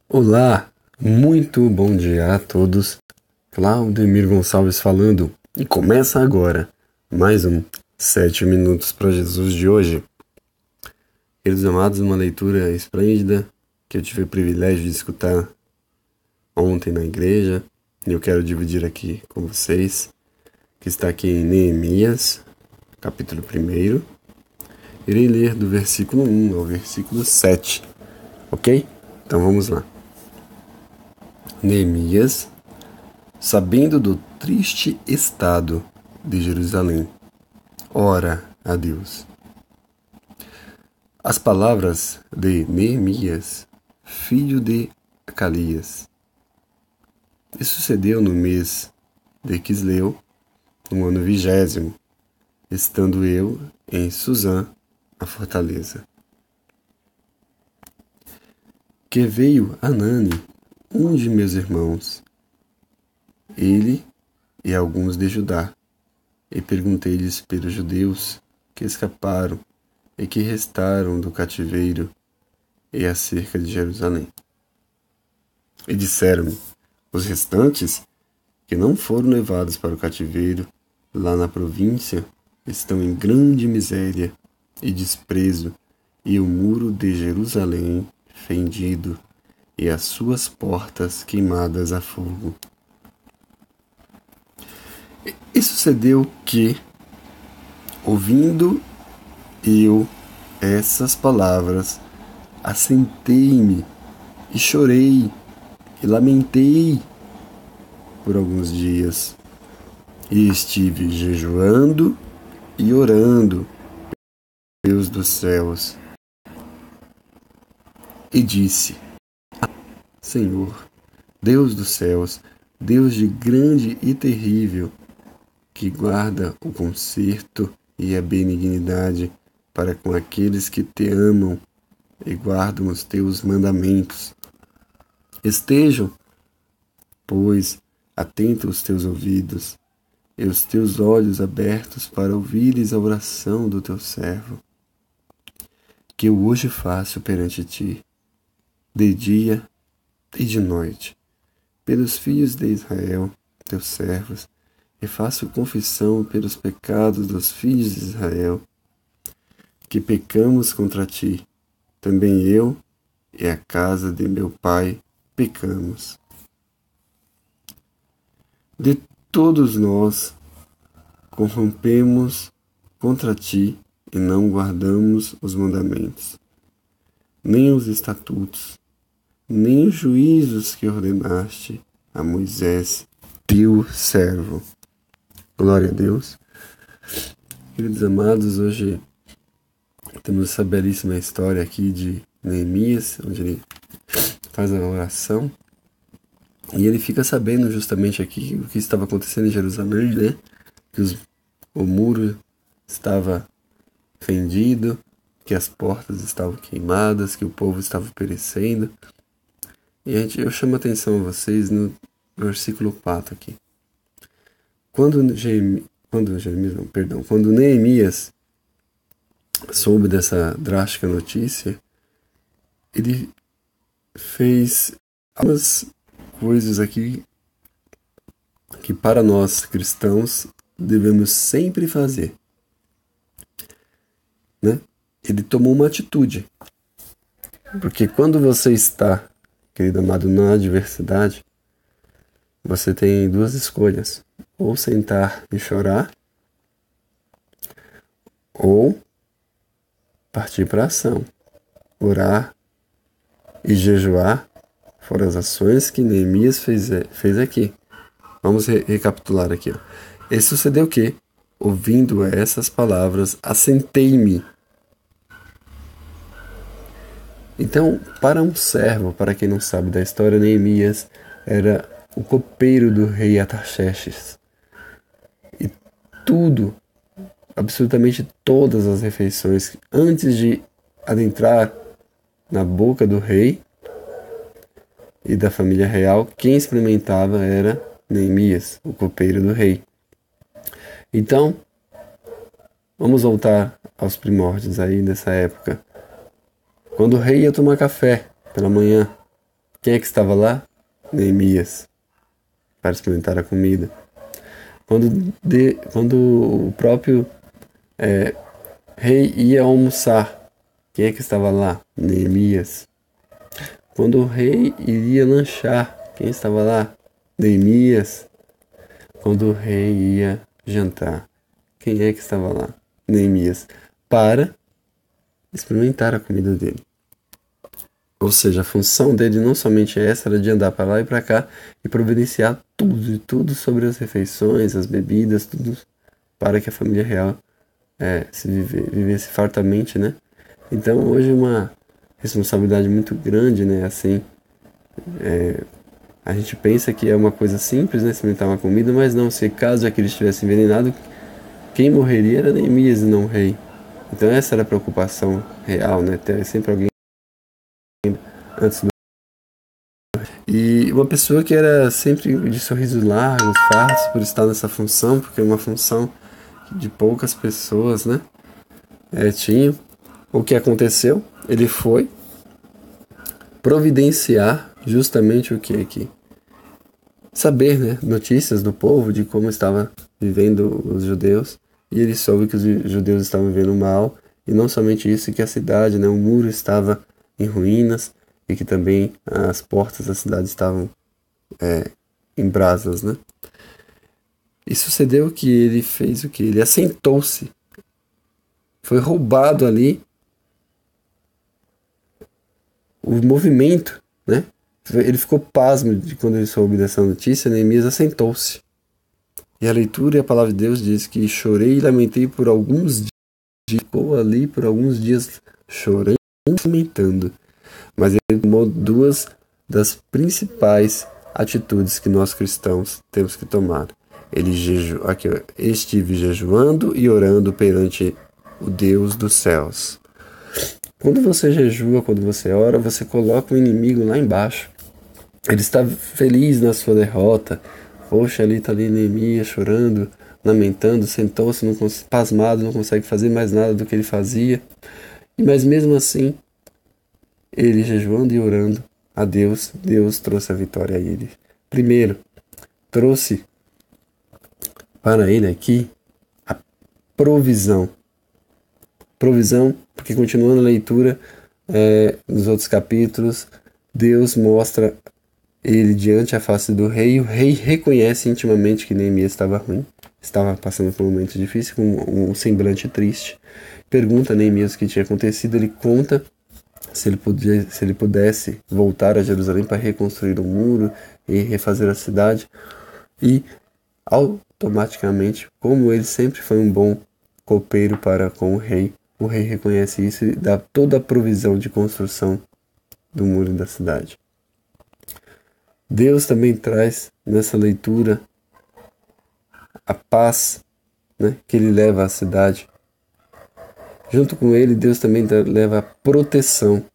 Olá, muito bom dia a todos. Claudemir Gonçalves falando e começa agora mais um 7 minutos para Jesus de hoje. Queridos amados, uma leitura esplêndida que eu tive o privilégio de escutar ontem na igreja e eu quero dividir aqui com vocês, que está aqui em Neemias, capítulo 1. Irei ler do versículo 1 ao versículo 7, ok? Então vamos lá. Neemias, sabendo do triste estado de Jerusalém, ora a Deus. As palavras de Neemias, filho de Acalias. E sucedeu no mês de Quisleu, no ano 20º, estando eu em Susã, a fortaleza. Que veio Anani, um de meus irmãos, ele e alguns de Judá, e perguntei-lhes pelos judeus que escaparam e que restaram do cativeiro e acerca de Jerusalém. E disseram-me, os restantes, que não foram levados para o cativeiro, lá na província, estão em grande miséria e desprezo, e o muro de Jerusalém fendido, e as suas portas queimadas a fogo. E sucedeu que, ouvindo eu essas palavras, assentei-me e chorei e lamentei por alguns dias, e estive jejuando e orando, Deus dos céus, e disse: Senhor, Deus dos céus, Deus de grande e terrível, que guarda o conserto e a benignidade para com aqueles que te amam e guardam os teus mandamentos. Estejam, pois, atentos os teus ouvidos e os teus olhos abertos para ouvires a oração do teu servo, que eu hoje faço perante ti, de dia e de noite, pelos filhos de Israel, teus servos, e faço confissão pelos pecados dos filhos de Israel, que pecamos contra ti, também eu e a casa de meu pai pecamos. De todos nós corrompemos contra ti e não guardamos os mandamentos, nem os estatutos, nem os juízos que ordenaste a Moisés, teu servo. Glória a Deus. Queridos amados, hoje temos essa belíssima história aqui de Neemias, onde ele faz a oração e ele fica sabendo justamente aqui o que estava acontecendo em Jerusalém, né? Que o muro estava fendido, que as portas estavam queimadas, que o povo estava perecendo. E eu chamo a atenção a vocês no versículo 4 aqui. Quando Neemias soube dessa drástica notícia, ele fez algumas coisas aqui que para nós cristãos devemos sempre fazer, né? Ele tomou uma atitude, porque quando você está, querido amado, na adversidade, você tem duas escolhas: ou sentar e chorar, ou partir para a ação, orar e jejuar. Foram as ações que Neemias fez aqui. Vamos recapitular aqui. Ó. E sucedeu que, ouvindo essas palavras, assentei-me. Então, para um servo, para quem não sabe da história, Neemias era o copeiro do rei Artaxerxes. E tudo, absolutamente todas as refeições, antes de adentrar na boca do rei e da família real, quem experimentava era Neemias, o copeiro do rei. Então, vamos voltar aos primórdios aí dessa época. Quando o rei ia tomar café pela manhã, Quem é que estava lá? Neemias, para experimentar a comida. Quando o próprio rei ia almoçar, quem é que estava lá? Neemias. Quando o rei iria lanchar, quem estava lá? Neemias. Quando o rei ia jantar, quem é que estava lá? Neemias. Para experimentar a comida dele. Ou seja, a função dele não somente é essa, era de andar para lá e para cá e providenciar tudo sobre as refeições, as bebidas, tudo para que a família real vivesse fartamente, né? Então hoje é uma responsabilidade muito grande, né? Assim, a gente pensa que é uma coisa simples, né? Experimentar uma comida, mas não, se caso aquele estivesse envenenado, quem morreria era Neemias e não o rei. Então essa era a preocupação real, né? Ter sempre alguém antes do... E uma pessoa que era sempre de sorrisos largos, fáceis por estar nessa função, porque é uma função de poucas pessoas, né? Tinham. O que aconteceu? Ele foi providenciar justamente o que aqui? Saber, né? Notícias do povo, de como estava vivendo os judeus. E ele soube que os judeus estavam vivendo mal. E não somente isso, que a cidade, né? O muro estava em ruínas. E que também as portas da cidade estavam em brasas, né? E sucedeu que ele fez o que? Ele assentou-se. Foi roubado ali o movimento, né? Ele ficou pasmo de quando ele soube dessa notícia. Neemias assentou-se. E a leitura e a palavra de Deus diz que chorei e lamentei por alguns dias. Ficou ali por alguns dias chorando e lamentando. Mas ele tomou duas das principais atitudes que nós cristãos temos que tomar. Estive jejuando e orando perante o Deus dos céus. Quando você jejua, quando você ora, você coloca o inimigo lá embaixo. Ele está feliz na sua derrota. Poxa, ali está ali Neemias chorando, lamentando, sentou-se, pasmado, não consegue fazer mais nada do que ele fazia. Mas mesmo assim, ele jejuando e orando a Deus, Deus trouxe a vitória a ele. Primeiro, trouxe para ele aqui a provisão. Provisão, porque continuando a leitura nos outros capítulos, Deus mostra ele diante a face do rei, e o rei reconhece intimamente que Neemias estava ruim, estava passando por um momento difícil, com um semblante triste. Pergunta a Neemias o que tinha acontecido, ele conta se ele pudesse voltar a Jerusalém para reconstruir o muro e refazer a cidade. E automaticamente, como ele sempre foi um bom copeiro para com o rei reconhece isso e dá toda a provisão de construção do muro da cidade. Deus também traz nessa leitura a paz, né, que ele leva à cidade. Junto com ele, Deus também leva a proteção,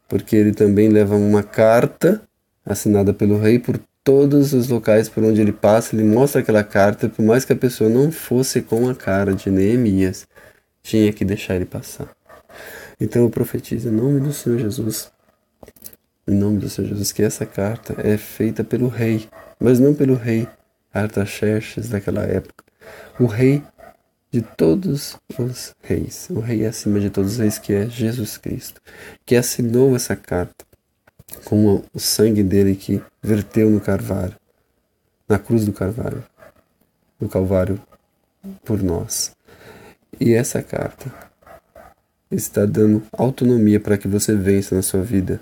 porque ele também leva uma carta assinada pelo rei por todos os locais por onde ele passa. Ele mostra aquela carta, por mais que a pessoa não fosse com a cara de Neemias, tinha que deixar ele passar. Então eu profetizo em nome do Senhor Jesus, que essa carta é feita pelo rei, mas não pelo rei Artaxerxes daquela época. O rei de todos os reis, o rei acima de todos os reis, que é Jesus Cristo, que assinou essa carta com o sangue dele que verteu no Calvário, na cruz do Calvário por nós. E essa carta está dando autonomia para que você vença na sua vida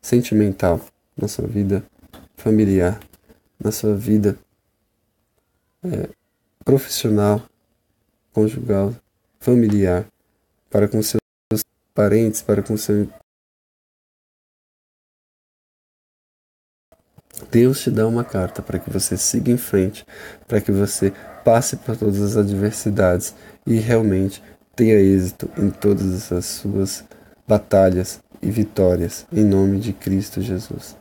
sentimental, na sua vida familiar, na sua vida profissional, conjugal, familiar, para com seus parentes, para com seu... Deus te dá uma carta para que você siga em frente, para que você passe por todas as adversidades e realmente tenha êxito em todas as suas batalhas e vitórias, em nome de Cristo Jesus.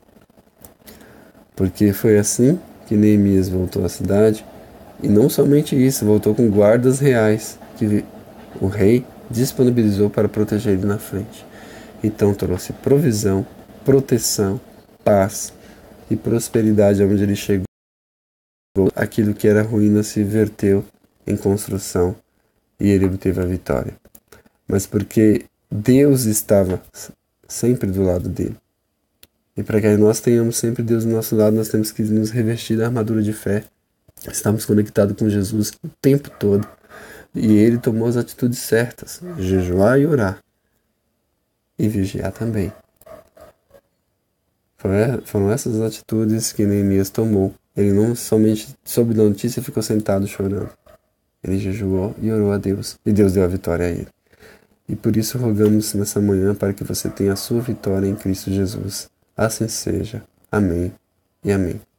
Porque foi assim que Neemias voltou à cidade, e não somente isso, voltou com guardas reais, que o rei disponibilizou para proteger ele na frente. Então trouxe provisão, proteção, paz e prosperidade onde ele chegou. Aquilo que era ruína se verteu em construção e ele obteve a vitória. Mas porque Deus estava sempre do lado dele. E para que nós tenhamos sempre Deus do nosso lado, nós temos que nos revestir da armadura de fé. Estamos conectados com Jesus o tempo todo. E ele tomou as atitudes certas: jejuar e orar. E vigiar também. Foram essas atitudes que Neemias tomou. Ele não somente soube da notícia e ficou sentado chorando. Ele jejuou e orou a Deus. E Deus deu a vitória a ele. E por isso rogamos nessa manhã para que você tenha a sua vitória em Cristo Jesus. Assim seja. Amém e amém.